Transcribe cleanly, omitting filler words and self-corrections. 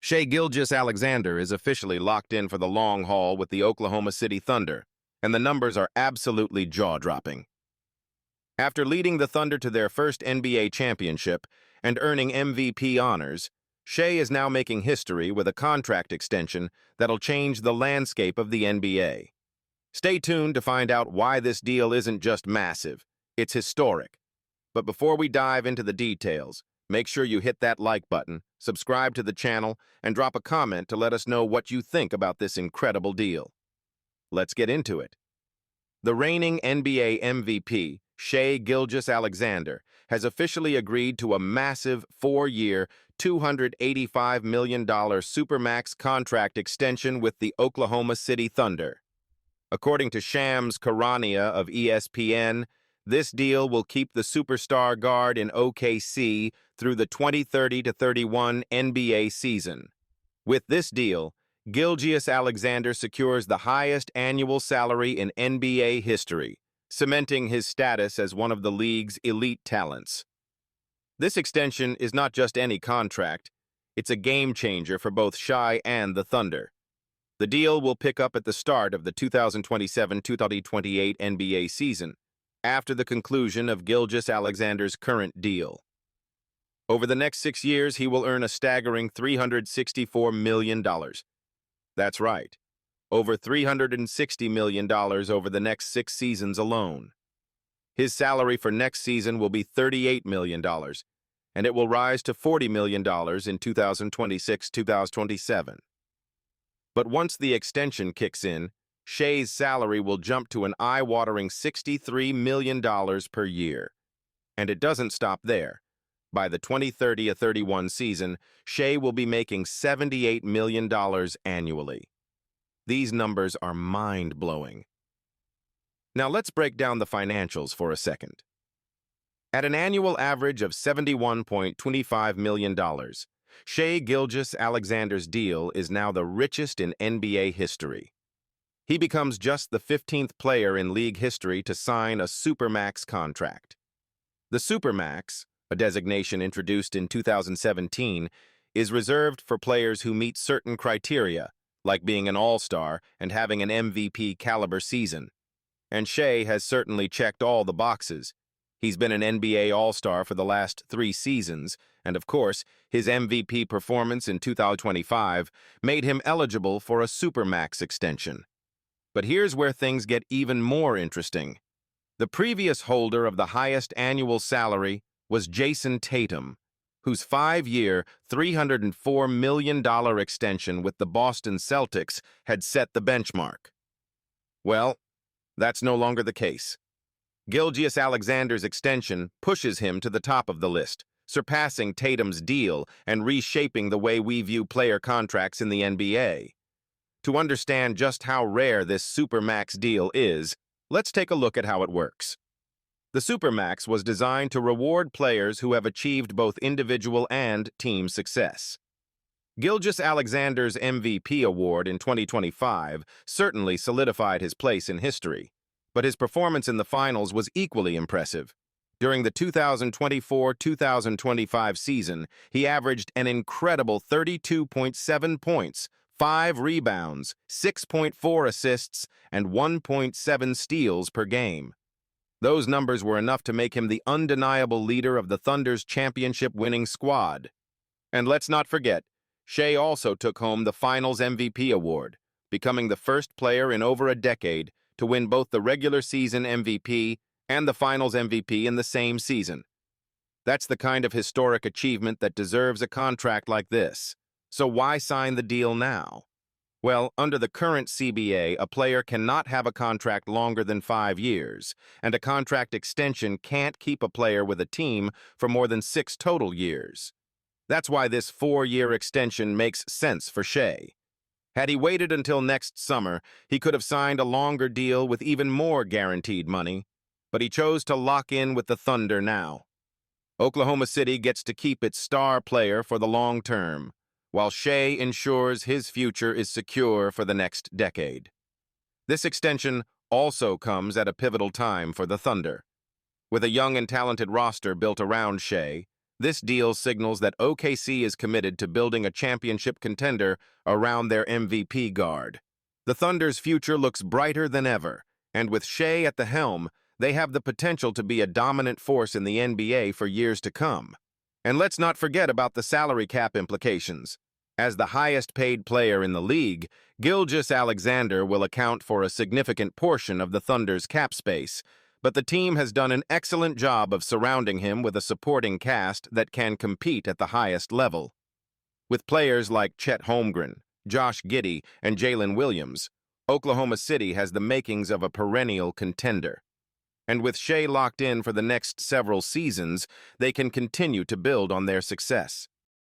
Shai Gilgeous-Alexander is officially locked in for the long haul with the Oklahoma City Thunder, and the numbers are absolutely jaw-dropping. After leading the Thunder to their first NBA championship and earning MVP honors, Shai is now making history with a contract extension that'll change the landscape of the NBA. Stay tuned to find out why this deal isn't just massive, it's historic. But before we dive into the details, make sure you hit that like button, subscribe to the channel, and drop a comment to let us know what you think about this incredible deal. Let's get into it. The reigning NBA MVP, Shai Gilgeous-Alexander, has officially agreed to a massive 4-year, $285 million Supermax contract extension with the Oklahoma City Thunder. According to Shams Charania of ESPN, this deal will keep the superstar guard in OKC through the 2030-31 NBA season. With this deal, Gilgeous-Alexander secures the highest annual salary in NBA history, cementing his status as one of the league's elite talents. This extension is not just any contract, it's a game-changer for both Shai and the Thunder. The deal will pick up at the start of the 2027-2028 NBA season, after the conclusion of Gilgeous-Alexander's current deal. Over the next 6 years, he will earn a staggering $364 million. That's right, over $360 million over the next 6 seasons alone. His salary for next season will be $38 million, and it will rise to $40 million in 2026-2027. But once the extension kicks in, Shai's salary will jump to an eye-watering $63 million per year. And it doesn't stop there. By the 2030-31 season, Shai will be making $78 million annually. These numbers are mind-blowing. Now let's break down the financials for a second. At an annual average of $71.25 million, Shai Gilgeous-Alexander's deal is now the richest in NBA history. He becomes just the 15th player in league history to sign a Supermax contract. The Supermax, a designation introduced in 2017, is reserved for players who meet certain criteria, like being an all-star and having an MVP-caliber season. And Shai has certainly checked all the boxes. He's been an NBA All-Star for the last 3 seasons, and of course, his MVP performance in 2025 made him eligible for a Supermax extension. But here's where things get even more interesting. The previous holder of the highest annual salary was Jayson Tatum, whose 5-year, $304 million extension with the Boston Celtics had set the benchmark. Well, that's no longer the case. Gilgeous-Alexander's extension pushes him to the top of the list, surpassing Tatum's deal and reshaping the way we view player contracts in the NBA. To understand just how rare this Supermax deal is, let's take a look at how it works. The Supermax was designed to reward players who have achieved both individual and team success. Gilgeous-Alexander's MVP award in 2025 certainly solidified his place in history, but his performance in the finals was equally impressive. During the 2024-2025 season, he averaged an incredible 32.7 points, 5 rebounds, 6.4 assists, and 1.7 steals per game. Those numbers were enough to make him the undeniable leader of the Thunder's championship-winning squad. And let's not forget, Shai also took home the Finals MVP award, becoming the first player in over a decade to win both the regular season MVP and the Finals MVP in the same season. That's the kind of historic achievement that deserves a contract like this. So why sign the deal now? Well, under the current CBA, a player cannot have a contract longer than 5 years, and a contract extension can't keep a player with a team for more than 6 total years. That's why this 4-year extension makes sense for Shai. Had he waited until next summer, he could have signed a longer deal with even more guaranteed money, but he chose to lock in with the Thunder now. Oklahoma City gets to keep its star player for the long term, while Shai ensures his future is secure for the next decade. This extension also comes at a pivotal time for the Thunder. With a young and talented roster built around Shai, This deal signals that OKC is committed to building a championship contender around their MVP guard. The Thunder's future looks brighter than ever, and with Shai at the helm, they have the potential to be a dominant force in the NBA for years to come. And let's not forget about the salary cap implications. As the highest-paid player in the league, Gilgeous-Alexander will account for a significant portion of the Thunder's cap space, but the team has done an excellent job of surrounding him with a supporting cast that can compete at the highest level. With players like Chet Holmgren, Josh Giddey, and Jalen Williams, Oklahoma City has the makings of a perennial contender. And with Shai locked in for the next several seasons, they can continue to build on their success.